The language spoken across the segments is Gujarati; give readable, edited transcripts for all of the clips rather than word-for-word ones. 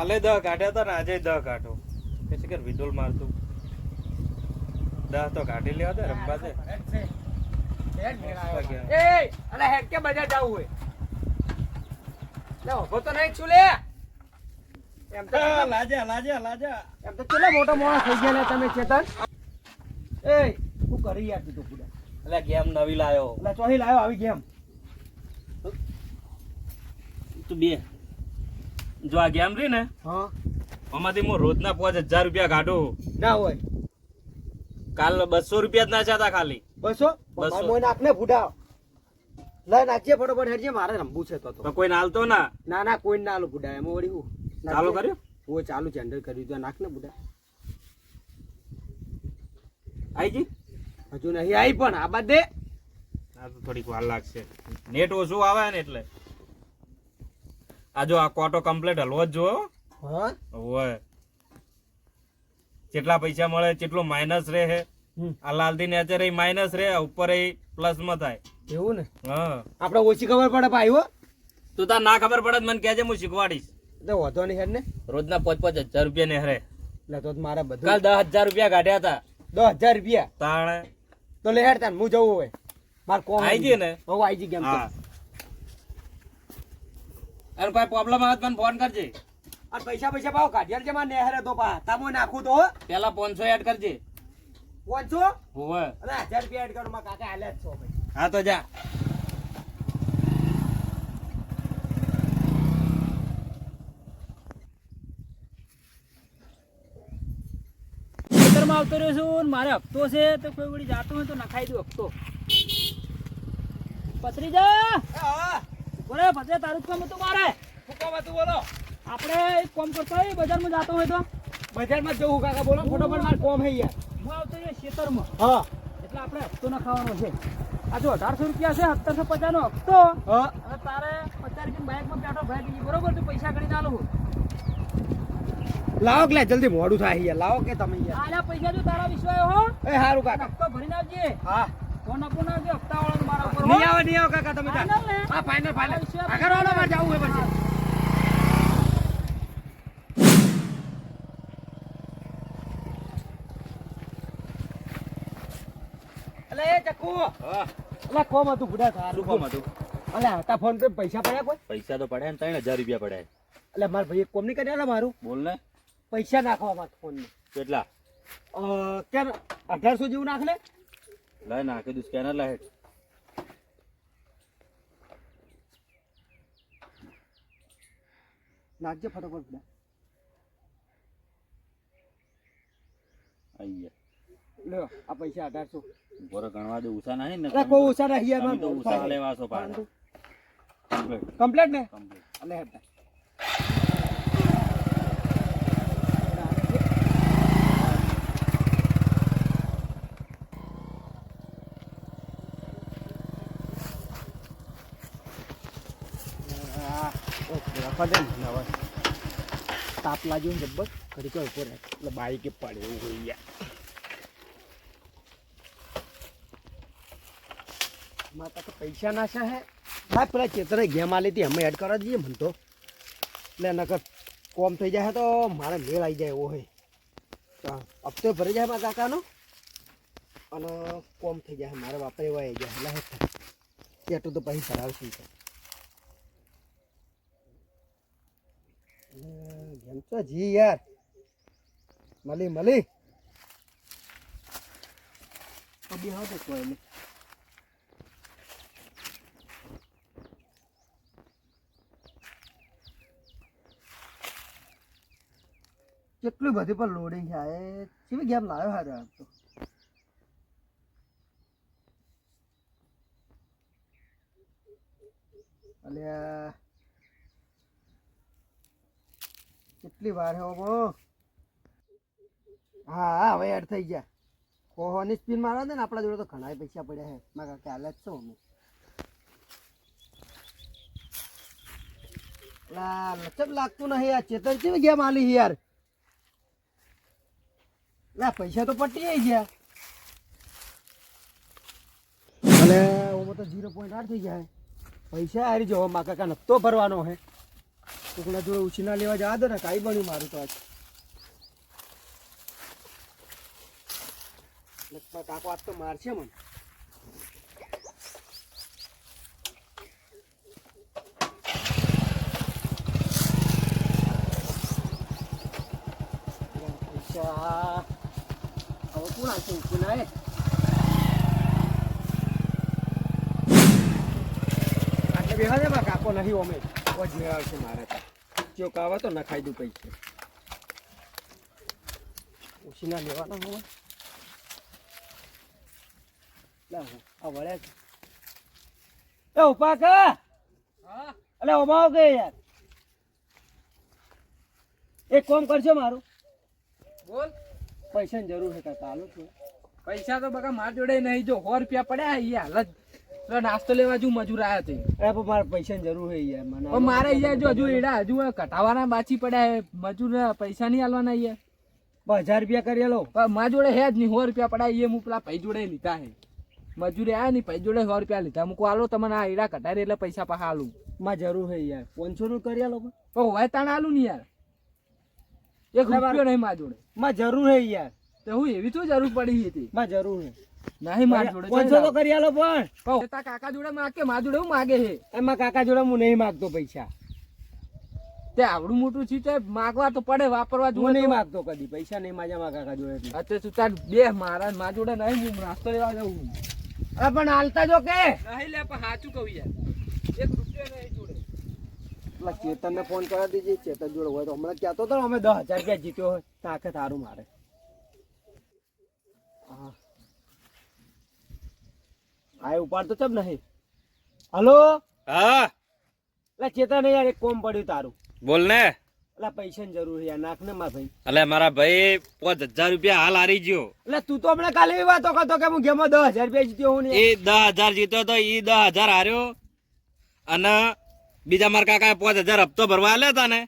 કાલે 10 કાઢ્યા હતા ને આજે 10 કાઢો કે છે કે વિડોલ મારતું 10 તો કાઢી લેવા દે રંબા દે અરે હેડ કે બજાર જાવું હોય લે ઉભો તો નહીં છું લે એમ તો લાજા એમ તો કેટલા મોટો માણસ થઈ ગયા ને તમે ચેતન એ શું કરી યાર તું પૂડા એટલે ગેમ નવી લાયો એટલે ચોહી લાયો આવી ગેમ તું બે જો આ ગેમ રી ને હા આમાંથી હું રોજના 5000 રૂપિયા કાઢું ના હોય કાલ 200 રૂપિયા જ નાખ્યા હતા ખાલી 200 મોય નાખ ને ફૂડા લઈ નાખજે ફટોફટ હેડજે મારે રમવું છે તો કોઈ નાલતો ના ના કોઈ ના આલું ફૂડા એમાં વળી હું ચાલુ કર્યું ઓ ચાલુ જેન્ડર કર્યું તો નાખ ને ફૂડા આઈજી હજુ નહીં આવી પણ આ બાદ દે આ તો થોડીક વાર લાગશે નેટ ઓછું આવે ને એટલે આ જો આ કોટો કમ્પ્લીટ હલવો જ જો હા ઓય કેટલા પૈસા મળે કેટલો માઇનસ રહે હે આ લાલથી નેચર એ માઇનસ રહે ઉપર એ પ્લસ માં થાય એવું ને હા આપણે ઓછી ખબર પડે ભાઈ હો તું તાર ના ખબર પડે મને કહેજે હું શીખવાડીશ તો વધો નહીં હેડ ને રોજના 5-5000 રૂપિયા ને હરે એટલે તો મારે બધું કાલ 10000 રૂપિયા કાઢ્યા હતા 10000 રૂપિયા તાણે તો લે હેડ તાન હું જવું હોય માર કોમ આઈ જી ને હું આઈ જી ગેમ હા અરે કોઈ પ્રોબ્લેમ આવે તો મને ફોન કરજે અને પૈસા પાવ કાઢ્યા છે માર નેહરે તો પા તામો નાખું તો પેલા 500 એડ કરજે 500 હોવે અને 1000 રૂપિયા એડ કરું માં કાકા હાલ્યા જ છો ભાઈ હા તો જા ખેતરમાં આવતો રહ્યો છું મારે હપ્તો છે તો કોઈ વળી જાતો હોય તો નખાઈ દઉં હપ્તો પથરી જા બોલે પછી તારું જ કામ હતું મારે શું કામ હતું બોલો આપણે એક કામ કરતો હોય બજારમાં જાતો હોય તો બજારમાં જવું કાકા બોલો ફટોફટ માર કોમ હે યાર હું આવતો રહ્યો ખેતરમાં હા એટલે આપણે હપ્તો નખાવાનો છે આ જો 1800 રૂપિયા છે 1750 નો હપ્તો હા અને તારે 50 રૂપિયા બાઇકમાં બેઠો ભાઈ બીજી બરોબર તું પૈસા ગણી આલું લાવો કે લે જલ્દી મોડું થાય યાર લાવો કે તમે યાર આના પૈસા જો તારા વિશ્વાસ હો એ હારું કાકા હપ્તો ભરીને આવજે હા ફોન આપો ના આવજે હપ્તા વાળાનો મારા ઉપર નહીં આવે કાકા તમે ફાઇનલ ને હા ફાઇનલ તારા વિશ્વાસ આગળ વાળો માં જવું હોય પછી અલે એ ચક્કુ હા અલે કોમ હતું બુડા થાર શું કામ હતું અલે હતા ફોન પે પૈસા પડ્યા કોઈ પૈસા તો પડ્યા ને 3000 રૂપિયા પડ્યા અલે માર ભાઈ એક કોમ નહીં કર્યા મારું બોલ ને પૈસા નાખવા માં ફોન માં કેટલા કેમ 1800 જેવું નાખ લે લાય નાખી દઉં સ્કેનર લાય નાખજે ફટાફટ બુડા આઈએ લ્યો આ પૈસા 1800 બોરો ગણવા દે ઉસા નહીં ને અરે કોઈ ઓછા નહીં યાર તમે તો ઉસા લેવા છો પાછા કમ્પ્લીટ ને કમ્પ્લીટ અલે હેડ તાપ લાગ્યો જબ્બર ઘડી કે ઉપર એટલે બાઈકે પડે એવું હોય યાર માતા તો પૈસા નાશા હે હા પેલા ચેતરે ગેમ આલી હતી અમે એડ કરવા દઈએ મને તો એટલે નકર કોમ થઈ જાય તો મારે મેળ આવી જાય એવો હોય હપ્તો ભરી જાય મારા કાકાનો અને કોમ થઈ જાય મારે વાપરે એવા આવી જાય એટલે એટલું તો પછી ભરાવશું ગેમ તો જી યાર મળી અભી હા તો કોઈ નહીં કેટલી બધી પણ લોડિંગ છે એ કેવી ગેમ લાવ્યો હારે આપ તો અલ્યા કેટલી વાર હે ઓબો હા હવે એડ થઈ ગયા કોહોની સ્પિન મારવા દે ને આપણા જોડે તો ઘણા પૈસા પડ્યા હે મારા કાકા હાલ જ છો અમે લચક લાગતું નહીં આ ચેતન કેવી ગેમ આલી યાર પૈસા તો પટી આવી ગયા અને ઓમાં તો 0.8 થઈ જાય પૈસા હારી જવો મા કાકા નતો ભરવાનો હે કોકના જોડે ઉછીના લેવા જવા દો ને કાંઈ બન્યું મારું તો આજ લખમાં કાકો આજ તો મારશે મને પૈસા હવે કોણ આવશે ઉછીના એ આટલે બેહા દે બા કાકો નહીં ઓમે કોઈ જ આવશે મારે તો કાવા તો ના ખાઈ દઉં પૈસે ઉછીના લેવાના હોય આ વળે એ ઉપા કા અલે ઉભાઓ કે યાર એક કામ કરજો મારું બોલ પૈસાની જરૂર છે કાકા હાલો છું પૈસા તો બકા માર જોડે નહીં જો 100 રૂપિયા પડ્યા એ હાલત તો નાસ્તો લેવા જુ મજૂર આયા તે અરે પણ મારે પૈસાની જરૂર છે યાર મને પણ મારે યાર જો હજુ એડા હજુ કટાવાના બાચી પડ્યા હે મજૂર પૈસા નહીં આલવાના યાર 1000 રૂપિયા કરી લો પણ માર જોડે હે જ નહીં 100 રૂપિયા પડ્યા એ હું પેલા ભાઈ જોડે લીધા હે મજૂરી આયા નહીં ભાઈ જોડે 100 રૂપિયા લીધા મૂકો આલો તમને આ એડા કટારી એટલે પૈસા પાછા આલું માં જરૂર છે યાર 500 નું કરી લો પણ હોય તાણ આલું ને યાર 1 રૂપિયો નહીં માર જોડે માં જરૂર છે યાર તો હું એવી તો જરૂર પડી હતી માં જરૂર છે નહીં માર જોડે 500 તો કરી આલો પણ તા કાકા જોડે માગે માર જોડે હું માગે હે એમાં કાકા જોડે હું નહીં માગતો પૈસા તે આવડું મોટું છે તે માગવા તો પડે વાપરવા હું જોડે નહીં માગતો કદી પૈસા નહીં માજા માં કાકા જોડે એટલે. અત્યારે તું તાર બે મારા માર જોડે નહીં હું નાસ્તો લેવા જાઉં અરે પણ હાલતા જો કે નહીં લે પણ સાચું કહું યાર 1 રૂપિયો નહીં જોડે પેલા ચેતનને ફોન કરી દીધી ચેતન જોડે હોય તો હમણાં કહેતો હતો ને અમે 10,000 રૂપિયા જીત્યો હોય તાકે તારું મારે હા આ ઉપાડ તો ચમ નહીં હલો હા એટલે ચેતન યાર એક કોમ પડ્યું તારું બોલ ને એટલે પૈસાની જરૂર છે યાર નાખ ને માર ભાઈ એટલે મારા ભાઈ 5000 રૂપિયા હાલ હારી ગયો એટલે તું તો હમણાં કાલે એવી વાતો કરતો કે હું ગેમમાં 10,000 રૂપિયા જીત્યો હું ને એ 10000 જીત્યો તો એ 10000 હાર્યો અને બીજા મારા કાકા 5000 હપ્તો ભરવા આલ્યા હતા ને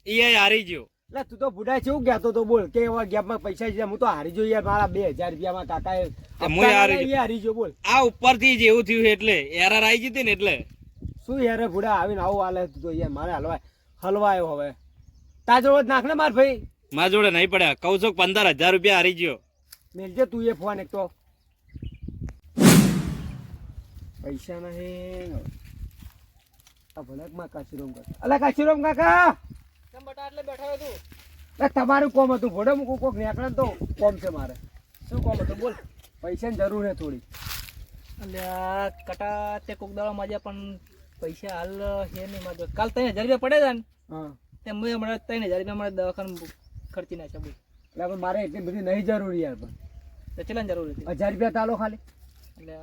એ હારી ગયો એટલે તું તો બુઢા છે એવું કહેતો તો બોલ કે એવા ગેમમાં પૈસા છે હું તો હારી ગયો યાર મારા 2000 રૂપિયામાં કાકાએ હું હારી ગયો. હારી ગયો બોલ આ ઉપરથી જેવું થયું એટલે એરર આવી જતી ને એટલે શું યાર બુઢા આવીને આવું હાલે તું તો યાર મારે હલવાયો હવે તાર જોડે નાખ ને માર ભાઈ મારા જોડે નહીં પડ્યા કહું છું 15000 રૂપિયા હારી ગયો મેલજે તું એ ફોન એક તો પૈસા નહીં આ ભલકમાં કાશીરામ કાકા અલા કાશીરામ કાકા કેમ બટા એટલે બેઠો તું એટલે તમારું કોમ હતું ભોડે મૂકું કોક નીકળે ને તો કોમ છે મારે શું કોમ હતું બોલ પૈસાની જરૂર છે થોડી અલ્યા કટા તે કોક દાડો માજ્યા પણ પૈસા હાલ હે નહીં માજો કાલ 3000 રૂપિયા પડે ને હા તે મેં હમણાં 3000 રૂપિયા મારે દવાખાને ખર્ચી નાખ્યા બોલ એટલે પણ મારે એટલી બધી નહીં જરૂર યાર પણ તો ચેટલાની જરૂર હતી 1000 રૂપિયા તાલો ખાલી એટલે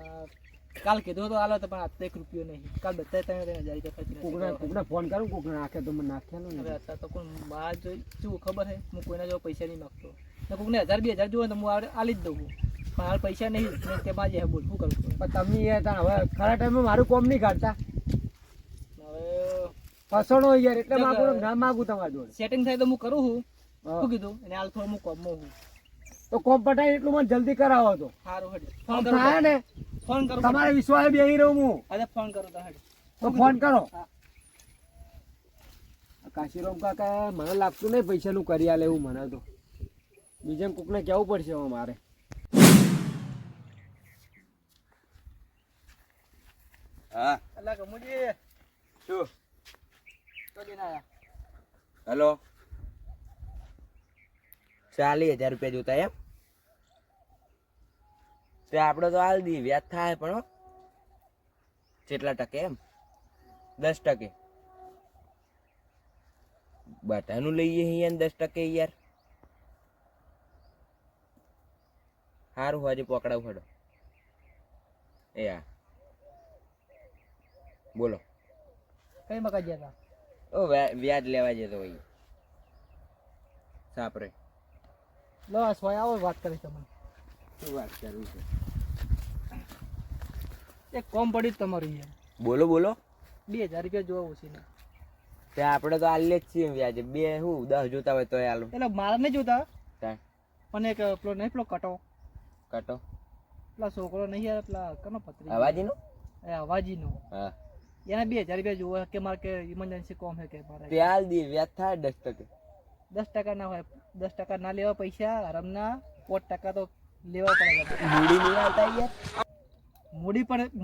કાલ કીધું તો હાલો તો પણ આજ તો 1 રૂપિયો નહીં કાલ બધા 3000 રૂપિયા ખર્ચી નાખ્યા કોકને ફોન કરું કોકને નાખે તો મને નાખ્યા હવે ને અત્યારે તો કોઈ બહાર જોઈ શું ખબર છે હું કોઈના જો પૈસા નહીં માગતો ને કોકને 1000 2000 જોવે તો હું આલી જ દઉં પણ હાલ પૈસા નહીં તે માજે હે બોલ શું કરું પણ તમે યાર તાણ હવે ખરા ટાઈમે મારું કોમ નહીં કાઢતા હવે ફસણો યાર એટલે માગું ના માગું તમારા જોડે સેટિંગ થાય તો હું કરું છું હા. શું કીધું અને હાલ થોડું હું કોમમાં હું તો કોમ પટાય એટલું મને જલ્દી કરાવો તો સારું હડી ફોન ફોન થાય કરો ને ફોન કરો તમારે વિશ્વાસ બેહી રહું હું અરે ફોન કરો તો હડી તો ફોન કરો હા. કાશીરામ કાકા મને લાગતું નહીં પૈસાનું કરી આલે એવું મને તો બીજા કોકને કહેવું પડશે હવે મારે હા અલ્લા ગમુજી શું તો દિન આયા હેલો 40000 રૂપિયા જોતા એમ તે આપણે તો હાલ દી વ્યાજ થાય પણ હો. કેટલા ટકે એમ 10%. બધાનું લઈએ અહીંયા 10% યાર સારું આજે પકડાવ ખડો એ હા બોલો કઈ મકા ગયા ઓ વ્યાજ લેવા જતો હોય સાપરે લો આ સોય આવો વાત કરી તમને શું વાત કરવી છે એક કોમ પડી તમારું યાર બોલો બોલો 2000 રૂપિયા જોવા ઓછી ને તે આપણે તો આલે જ છીએ વ્યાજ બે હું 10 જોતા હોય તોય આલું એટલે મારા નહીં જોતા તાણ પણ એક પેલો નહીં પેલો કટો કાટો પેલા છોકરો નહીં યાર પેલા કનો પત્રી અવાજીનો એ અવાજીનો હા એને 2000 રૂપિયા જોવે કે મારે કે ઇમરજન્સી કોમ છે કે મારે પ્યાલ દી વ્યાજ થાય 10%. 10% ના હોય, 10% ના લેવા પૈસા આરામના, 5% તો લેવા પડે. મૂડી નહીં આવતા યાર.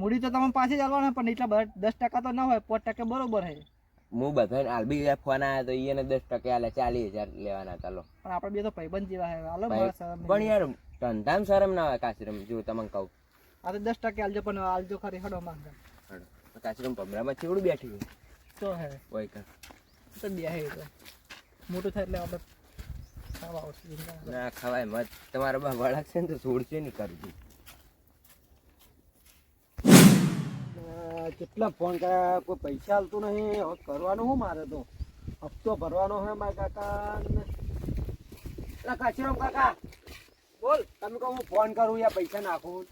મૂડી તો તમે પાસે જ આલવાના, પણ એટલા બધા 10% તો ના હોય, 5% બરોબર છે. હું બધાને આલબી ફોન આવ્યો તો એને 10% આલે, 40,000 લેવાના ચાલો. પણ આપણે બે તો ભાઈબંધ જેવા છે, હાલો ભાઈ, મારા શરમ નહીં. પણ યાર ધંધામ શરમ ના હોય કાશીરામ, જો તમને કહું. આ તો 10% આલજો, પણ આલજો ખરી હડો માંગા હેડો. કાશીરામ ભમરામાં ચેવડું બેઠી છે તો હે હોય કા. તો બે હે તો મોટું થાય એટલે આપણે ખાવા આવશે. ના ખવાય મત. તમારા બા વળાક છે ને તો છોડશે નહીં કરજો. કેટલા ફોન કર્યા, કોઈ પૈસા હાલતું નહીં. હવે કરવાનું શું મારે તો? હપ્તો ભરવાનો છે મારા કાકા. એટલે કાશીરામ કાકા બોલ, તમે કહો હું ફોન કરું યા પૈસા નાખું?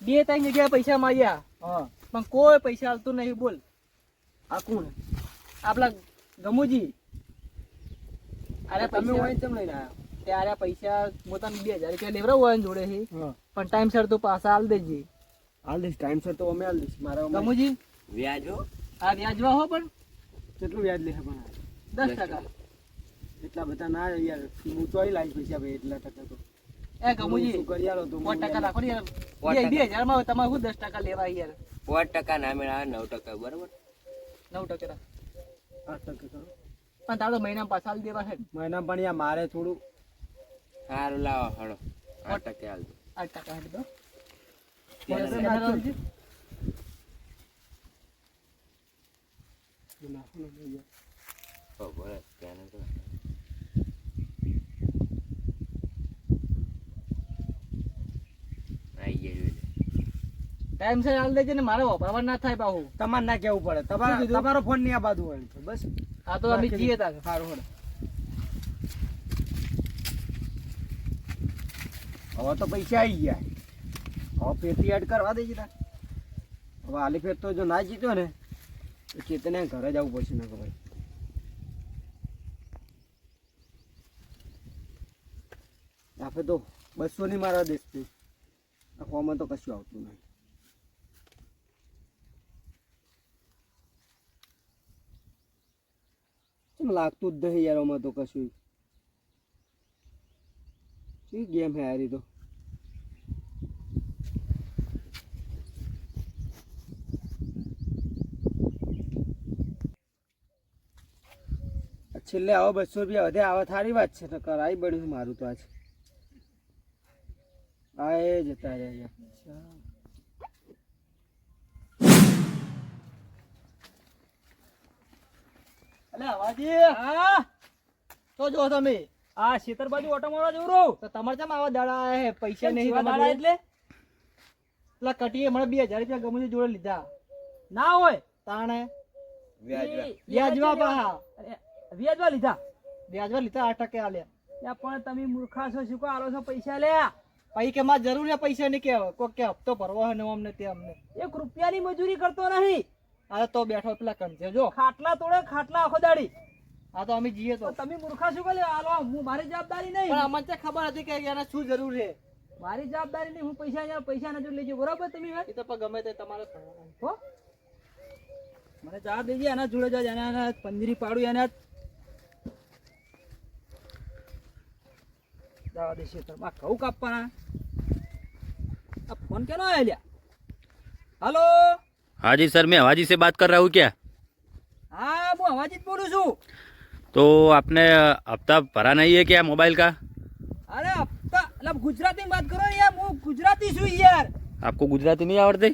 2-3 જગ્યાએ પૈસા માગ્યા, હા, પણ કોઈ પૈસા હાલતું નહીં. બોલ, આ કોણ? આપલા ગમુજી. અરે તમે પૈસા હોય કેમ લઈને આવ્યા? ત્યારે પૈસા હું તને 2000 રૂપિયા લેવડાવવા હોય જોડે છે, હા, પણ ટાઈમસર તું પાછા હાલ દેજે. હાલ દઈશ, ટાઈમસર તો અમે હાલ દઈશ. મારા ગમુજી વ્યાજ હો. આ વ્યાજવા હો, પણ કેટલું વ્યાજ લે પણ? 10%. એટલા બધા ના યાર, હું તો અહીં લાવીશ પૈસા ભાઈ. એટલા ટકા તો એ ગમુજી શું કરી આલો તો? 5% રાખો ને યાર. 5% 2000 માં તમારે શું 10% લેવા યાર? 5% ના મેળા 9% બરોબર. 9% રાખ. 8% કરો. પણ તારો મહિના પાછા હાલ દેવા છે. મહિના પણ યાર મારે થોડું સારું લાવો હળો. 8% હાલ દો. 8% હાલ દો. પૈસા સ્કેનર નાખજો. આવી ગયું? નાખો ને યાર. હો, બસ સ્કેનર તો. આઈ ગયું. ટાઈમસર હાલ દેજે ને, મારે વાપરવા ના થાય બાહુ. તમારે ના કેવું પડે. શું કીધું? તમારો ફોન નહીં આ બાજુ હોય બસ. આ તો અમે જઈએ તારે. સારું હોડે. હવે તો પૈસા આવી ગયા. હવે પેટી એડ કરવા દેજે તાર. હવે આલી ફેર તો જો ના જીત્યો ને તો ચેતને ઘરે જવું પડશે ને ભાઈ. આપણે તો 200 ની મારા દેશથી આ ફોર્મમાં તો કશું આવતું નહીં. કેમ લાગતું જ નહીં યાર આમાં તો કશું. શું ગેમ હે યાર ઈ તો. છેલ્લે આવો 200 રૂપિયા વધે આવે થારી વાત છે. તો કરાવી પડ્યું મારું તો આજ. આ એ જતા રહ્યા. અલે આવાજી. હા તો જો તમે આ શેતર બાજુ ઓટો મારવા જવું રહું તો તમારે કેમ આવા દાડા આયા હે? પૈસા નહીં દાડા એટલે પેલા કટીએ મને 2000 રૂપિયા ગમુજી જોડે લીધા ના હોય તાણે વ્યાજવા પાહા. વ્યાજવા લીધા 8% આલ્યા. પણ તમે મૂર્ખા છો, શું કો આલો છો પૈસા લ્યા? પછી કે મારે જરૂર છે પૈસા ની, કે કોક કે હપ્તો ભરવો હે ને અમને તે અમને 1 રૂપિયાની મજૂરી કરતો નહીં. આ તો બેઠો પેલા કંજે જો ખાટલા તોડે, ખાટલા આખો દાડી. આ તો અમે જઈએ તો તમે મૂર્ખા શું કરે? આલો હું મારી જવાબદારી નહીં. પણ અમને તો ખબર હતી કે એને શું જરૂર છે. મારી જવાબદારી નહીં. હું પૈસા ના જોઈ લેજો બરાબર. તમે એ તો પણ ગમે તે તમારે હો. મને જવા દેજે, એના જોડે જ એના પંજરી પાડું એને જવા દેશે. તમે ઘઉં કાપવાના. આ ફોન કેનો આવ્યા લ્યા? હાલો. हाँ जी सर, मैं हवाजी से बात कर रहा हूँ क्या? હા હું અવાજી જ બોલું છું. तो आपने हफ्ता भरा नहीं है क्या मोबाइल का? અરે હપ્તા એટલે ગુજરાતી વાત કરો ને યાર. હું ગુજરાતી છું યાર. आपको गुजराती नहीं आवड़ती?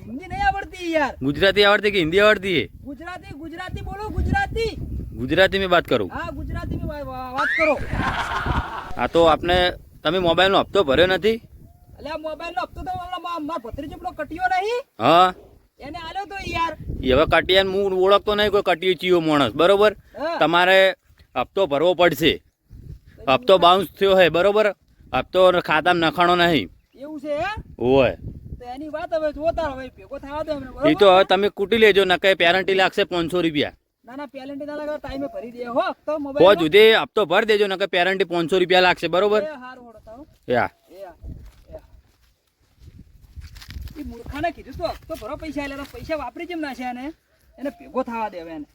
હિન્દી નહીં આવડતી યાર. गुजराती आवड़ती कि हिंदी आवड़ती है? ગુજરાતી બોલો. ગુજરાતી. गुजराती में बात करूँ? હા ગુજરાતી માં વાત કરો. हाँ तो आपने તમે મોબાઈલનો હપ્તો ભર્યો નથી? એટલે આ મોબાઈલ નો હપ્તો તો મારા ભત્રીજો પેલો કટિયો નહીં હા, એને આલ્યો તો યાર. એ હવે કટિયાને હું ઓળખતો નહીં કોઈ કટિયો ચીયો માણસ, બરોબર? હા. તમારે હપ્તો ભરવો પડશે. હપ્તો બાઉન્સ થયો હે, બરોબર? હપ્તો ખાતામાં નખાણો નહીં. એવું છે હે? હોય તો એની વાત હવે જોતા હવે ભેગો થવા દો અમને, એ બરોબર? તો હવે તમે કૂટી લેજો, નકે પેરન્ટી લાગશે 500 રૂપિયા. ના ના પેલેન્ટી ના લાગે, ટાઈમે ભરી દે હો તો પો મોબાઈલ. જુદે હપ્તો ભર દેજો, નકે પેરન્ટી 500 રૂપિયા લાગશે, બરોબર? હારું હોડો તાવ. યા એ એ મૂર્ખાને કીધું તો હપ્તો ભરો પૈસા એટલે પૈસા વાપરી જેમ નાખ્યા ને એને ભેગો થવા દેવે એને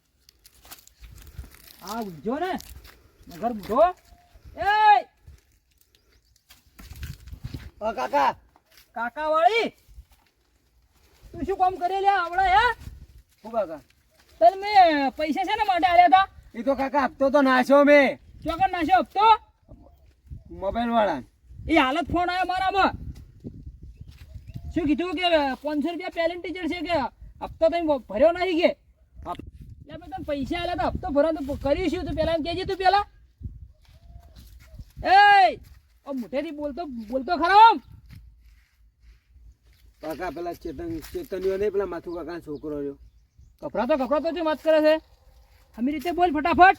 આ ઊંઝો ને નગર બુઢો એ કાકા કાકા વાળી તું શું કામ કરી લે આવડા હે શું કાકા તને મેં પૈસા છે ને માટે આલ્યા હતા એ તો કાકા હપ્તો તો નાખ્યો મેં ચોકન નાખ્યો હપ્તો મોબાઈલ વાળા એ હાલત ફોન આવ્યો મારામાં શું કીધું કે 500 રૂપિયા પેલેન્ટ ટીચર છે કે હપ્તો તમે ભર્યો નહીં કે એટલે મેં તને પૈસા આલ્યા હતા હપ્તો ભરવા તો કરીશું તું પેલા એમ કહેજે તું પેલા એ મોઢેથી બોલતો ખરો આમ કાકા પેલા ચેતનીઓ નહીં પેલા માથું કાકા છોકરો રહ્યો કપડાતો જે વાત કરે છે હમી રીતે બોલ ફટાફટ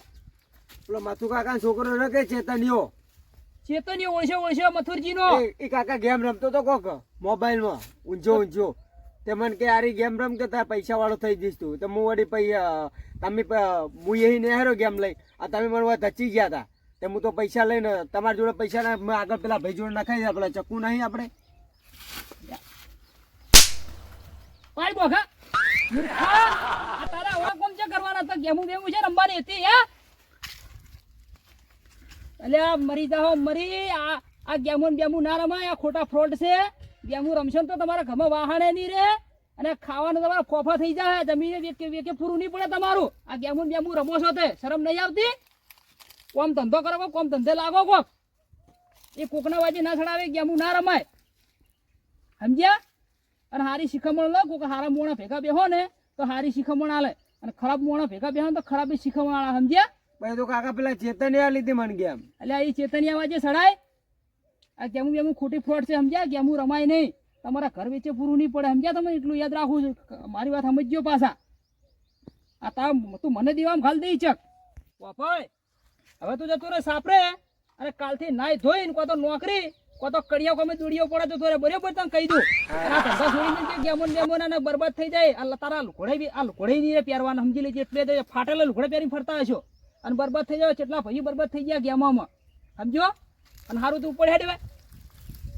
પેલો માથું કાકા છોકરો રહ્યો કે ચેતનીઓ ચેતનીઓ ઓળશે મથુરજીનો એ કાકા ગેમ રમતો તો કોક મોબાઈલમાં ઊંઝો તે મને કે આરી ગેમ રમ કે તાર પૈસા વાળો થઈ જઈશ તું તો હું વળી પૈસા તમે હું એ ને હારો ગેમ લઈ આ તમે મને ધચી ગયા હતા તે હું તો પૈસા લઈને તમારી જોડે પૈસા ના મેં આગળ પેલા ભાઈ જોડે નખાઈ જાય પેલા ચક્કુ નહીં આપણે પાડ બોખા મૂર્ખા આ તારા આવા કોમ છે કરવાના હતા ગેમું છે રમવાની હતી હે અલ્યા મરી જાઓ મરી આ ગેમું ના રમાય આ ખોટા ફ્રોડ છે ગેમું રમશો ને તો તમારા ઘરમાં વાહણે નહીં રહે અને ખાવાનું તમારા ફોફા થઈ જાય જમીને વેકે પૂરું નહીં પડે તમારું આ ગેમું રમો છો તે શરમ નહીં આવતી કોમ ધંધો કરો કોમ ધંધે લાગો કોક એ કોકના વાજી ના ચડાવે ગેમું ના રમાય સમજ્યા અને હારી શિખામણ લો કોક હારા મોણા ભેગા બેહો ને તો હારી શિખામણ આલે અને ખરાબ મોણા ભેગા બેહો ને તો ખરાબ શિખામણ આલે સમજ્યા ભાઈ તો કાકા પેલા ચેતનિયા લીધી મને ગેમ એટલે એ ચેતનિયા વાજે સડાય આ ગેમું ખોટી ફ્રોડ છે સમજ્યા ગેમું રમાય નહીં તમારા ઘર વેચે પૂરું નહીં પડે સમજ્યા તમે એટલું યાદ રાખું છું મારી વાત સમજજો પાછા આ તું મને દેવામાં ખાલી દઈ ચક વાપય હવે તું જતો રે સાપરે અને કાલથી નાઈ ધોઈને કોઈ તો નોકરી કોઈ તો કડિયા કોમે દોડીઓ પડે તો રે બરાબર તને કહી દઉં આ ધંધા છોડીને ગેમો ને બરબાદ થઈ જાય આ તારા લુઘોડે નહીં પહેરવાના સમજી લેજે એટલે ફાટેલા લુઘોડે પહેરીને ફરતા હશો અને બરબાદ થઈ જાય કેટલા ભાઈ બરબાદ થઈ ગયા ગેમોમાં સમજો અને સારું તું ઉપર હેડ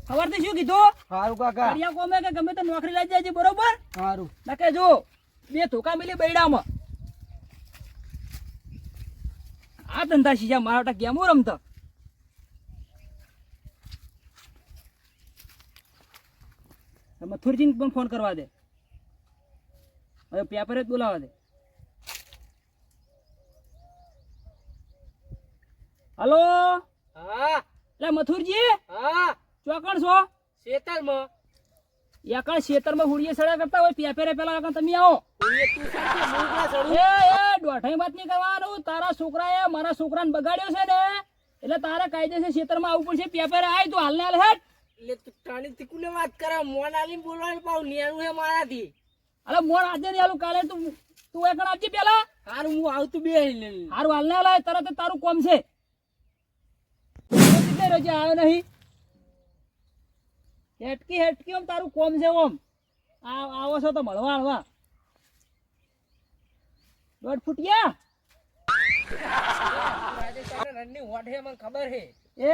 સવારથી શું કીધું સારું કાકા કડિયા કોમે કે ગમે તો નોકરી લાગી જાય છે બરોબર સારું નકે જો 2 ધોકા મિલી બૈડામાં આ ધંધા શીખ્યા મારા ગેમો રમતા મથુરજીને પણ ફોન કરવા દે હવે પેપરે જ બોલાવા દે હલો હા એટલે મથુરજી હા ચોકણ છો શેતલમાં એકણ ખેતરમાં હુડીએ સડા કરતા હોય પેપરે પેલા તમે આવો દોઢાઈ વાત નહીં કરવાનું તારા છોકરાએ મારા છોકરાને બગાડ્યો છે ને એટલે તારે કાયદેસર ખેતરમાં આવવું પડશે પેપરે આય તું હાલને હાલ હેડ એટલે તું ટાણી તીકુને વાત કરે મોન આલીને બોલવાનું પાવ નિયાનું હે મારાથી અરે મોર આજે નહીં આલું કાલે તું એકણ આપજે પેલા હારું હું આવતું બે હારું હાલને હાલ તરત જ તારું કોમ છે રોજે આવ્યો નહીં હેટકી ઓમ તારું કોમ છે ઓમ આવો છો તો મળવા હળવા 1.5 ફૂટિયા રણની હોટ હે મને ખબર હે એ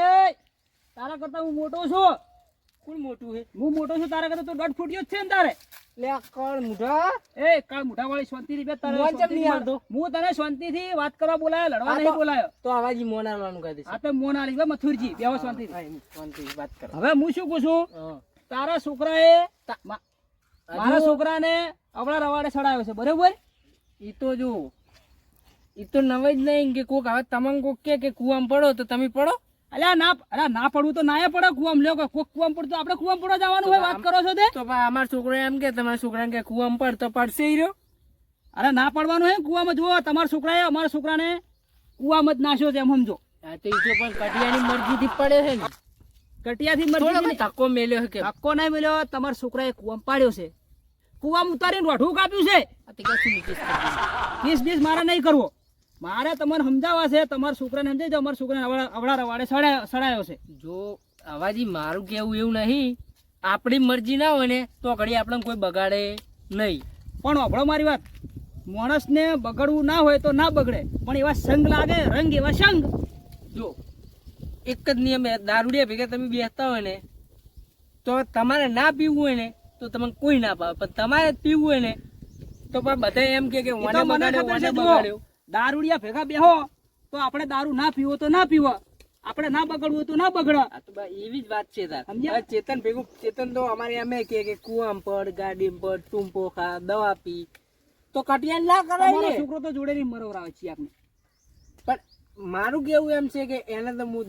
તારા કરતા હું મોટો છું કોણ મોટું હે હું મોટો છું તારા કરતા તો 1.5 ફૂટિયો જ છે ને તારે લે આ કોણ મુઢા એ કાળ મુઠા વાળી શાંતિ રૂપિયા તારે મોન ચમ નહીં આવતો? હું તને શાંતિથી વાત કરવા બોલાયો લડવા નહીં બોલાયો તો આવાજી મોન આલવાનું કહી દઈશ આ તો મોન આલી ગયો મથુરજી બેહો શાંતિ શાંતિ વાત કર હવે હું શું કહું છું તારા છોકરાએ મારા છોકરાને અવળા રવાડે ચડાવ્યો છે બરોબર ઈ તો જો ઈ તો નવે જ નહીં કે કોક હવે તમને કોક કે કુવામાં પડો તો તમે પડો અલ્યા ના પડવું તો ના પડે કુવામાં લ્યો કે કોક કુવામાં પડતો આપણે કુવામાં પડવા જવાનું હોય વાત કરો છો તે તો અમારા છોકરો એમ કે તમારા છોકરાને કે કુવામાં પડ તો પડશે ઈ રહ્યો અરે ના પડવાનું હોય કુવામાં જુઓ તમારા છોકરાએ અમારા છોકરાને કુવામાં જ નાખ્યો છે એમ સમજો હા તો ઈ તો પણ કટિયાની મરજીથી પડે છે ને કટિયાથી મરજી ધક્કો મેલ્યો છે કે ધક્કો નહીં મળ્યો તમારા છોકરાએ કુવામાં પાડ્યો છે કુવામાં ઉતારીને રોઠું કાપ્યું છે બીસ મારે નહીં કરવો મારે તમારે સમજાવવા છે તમારા છોકરાને સમજાય જો અમારા છોકરાને અવળા રવાડે સડાયો છે જો આવાજી મારું કેવું એવું નહીં આપણી મરજી ના હોય ને તો ઘડી આપણને કોઈ બગાડે નહીં પણ વાપરો મારી વાત માણસને બગડવું ના હોય તો ના બગડે પણ એવા સંગ લાગે રંગ એવા સંગ જો એક જ નિયમ દારૂડિયા ભેગા તમે બેસતા હોય ને તો તમારે ના પીવું હોય ને તો તમને કોઈ ના પાવે, પણ તમારે જ પીવું હોય ને તો પણ બધા એમ કે એ ઓને તો મને બગાડ્યો, ખબર છે, ઓને જુઓ, બગાડ્યો. દારૂડિયા ભેગા બેહો તો આપણે દારૂ ના પીવો તો ના પીવો, આપણે ના બગડવું હોય તો ના બગડે. આ તો બા એવી જ વાત છે તાર. સમજ્યા? હવે ચેતન ભેગું, ચેતન તો અમારે એમ કે કુવામ પડ, ગાડીમ પડ, ટૂંપો ખા, દવા પી, તો કટિયા ના કરાય તમારો ને. છોકરો તો જોડે ની મરવરાવે છે આપણે. પણ મારું કેવું એમ છે કે એને તો હું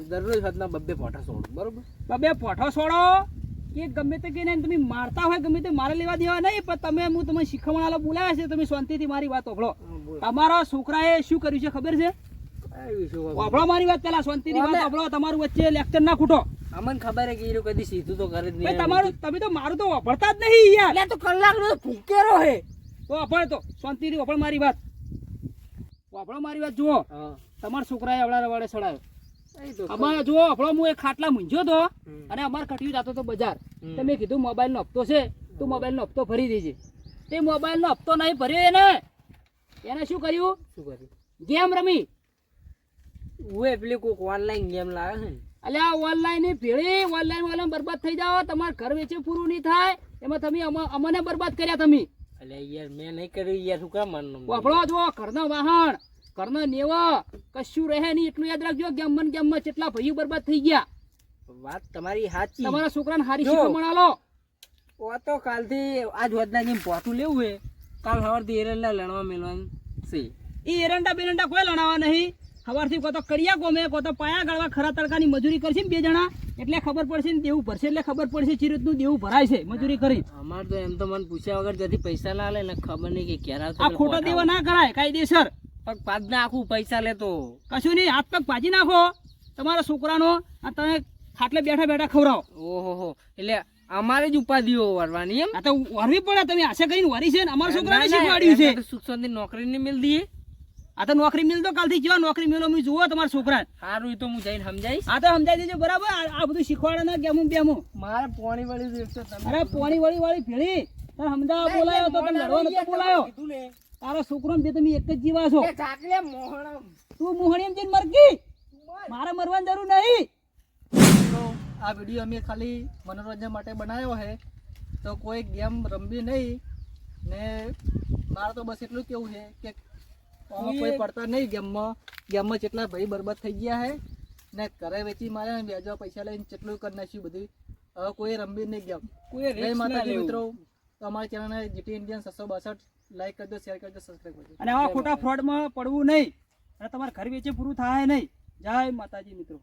દરરોજ હાથના બબ્બે પોઠા છોડું, બરોબર? બે પોઠો છોડો કે ગમે તે કહીને તમે મારતા હોય ગમે તે મારે લેવા દેવા નહીં, પણ તમે હું તમને શીખવણ આલો બોલાવ્યા છે, તમે શાંતિથી મારી વાત ઓભળો. તમારા છોકરાએ શું કર્યું છે ખબર છે? ઓભળો મારી વાત પેલા, શાંતિથી વાત ઓભળો. તમારું વચ્ચે લેક્ચર ના ખૂટો. અમને ખબર હે કે એ કદી સીધું તો કરે જ ભાઈ નહીં. તમારું તમે તો મારું તો ઓભળતા જ નહીં યાર. એટલે તો કલાક નો ભૂકેરો હે. તો ઓભળ તો શાંતિથી ઓભળ મારી વાત, ઓભળો મારી વાત. જુઓ, તમારા છોકરાએ અવળા રવાડે સડાયો. અમારે જુઓ આપણો હું એક ખાટલા મૂંઝ્યો તો અને અમારે કટિયું જતો તો બજાર. તો મેં કીધું મોબાઈલ નો હપ્તો છે, તું મોબાઈલ નો હપ્તો ભરી દેજે. તે મોબાઈલ નો હપ્તો નહીં ભર્યો એને શું કર્યું? શું કર્યું? ગેમ રમી. ઉએ પેલી કોક ઓનલાઈન ગેમ લાવે છે ને. અલ્યા ઓનલાઈન ભેળી, ઓનલાઈન બરબાદ થઈ જાઓ. તમારે ઘર વેચે પૂરું નહીં થાય એમાં તમે અમને બરબાદ કર્યા તમે. એટલે યાર મેં નહીં કર્યું યાર, શું કામ માનનું? વાપરો જુઓ, ઘરના વાહણ, ઘરના નેવા કશું રહે નહીં એટલું યાદ રાખજો. ગેમમાં કેટલા ભાઈઓ બરબાદ થઈ ગયા. વાત તમારી સાચી. તમારા છોકરાને હારી જો. શીખમણ આલો. ઓ તો કાલથી આજ વધના જેમ પોઠું લેવું હે, કાલ સવારથી એરંડા લણવા મેળવાનું છે. એ એરંડા બેરંડા કોઈ લણાવા નહીં. સવારથી કો તો કડિયા ગોમે, કો તો પાયા ગાળવા, ખરા તડકાની મજૂરી કરશે ને 2 જણા, એટલે ખબર પડશે ને દેવું ભરશે એટલે ખબર પડશે ચી રીતનું દેવું ભરાય છે મજૂરી કરી. અમાર તો એમ તો મને પૂછ્યા વગર જતી પૈસા ના લે ને ખબર નહીં કે ક્યારે આવશે આ એટલે ખોટો પોઠા દેવો ના કરાય કાયદેસર. પગ પાદ ના આખું પૈસા લેતો. કશું નહીં, હાથ પગ ભાજી નાખો તમારા છોકરાનો. આ તમે ખાટલે બેઠા બેઠા ખવડાવો. ઓહો, એટલે અમારે જ ઉપાધિઓ વરવાની એમ. આ તો વરવી પડે, તમે આશા કરીને વરી છે ને અમારા છોકરાને શીખવાડ્યું છે. સુખ શાંતિ નોકરી નહીં મિલ દઈએ. આ તો નોકરી મિલતો કાલથી જેવા નોકરી મિલો મેં જુઓ તમારા છોકરા. સારું એ તો હું જઈને સમજાઈશ. આ તો સમજાઈ દેજો બરાબર. આ બધું શીખવાડે ને ગેમું બેમું. મારે પોણી વાળી દિવસે અરે પોણી વાળી ભેળી તારે સમજાવવા બોલાયો તો તમે લડવા નતો બોલાયો. તારો છોકરો બે તમે એક જ જીવા છો. તું મોહણી એમ જઈને મરકી, મારે મરવાની જરૂર નહીં. તો આ વિડીયો અમે ખાલી મનોરંજન માટે બનાવ્યો છે, તો કોઈ ગેમ રમવી નહીં ને. મારે તો બસ એટલું કેવું છે કે કોઈ પડતા નહીં ગેમમાં જેટલા ભાઈ બરબાદ થઈ ગયા છે ને ઘરે વેચી મારે વ્યાજવા પૈસા લઈને જેટલું કરી નાખ્યું બધું. હવે કોઈ રમવી નહીં ગેમ. જય માતાજી મિત્રો. તો અમારા ચેનલને જીટી ઇન્ડિયન 762 લાઈક કરજો, શેર કરજો, સબસ્ક્રાઈબ કરજો. અને આવા ખોટા ફ્રોડમાં પડવું નહીં અને તમારે ઘર વેચે પૂરું થાય નહીં. જય માતાજી મિત્રો.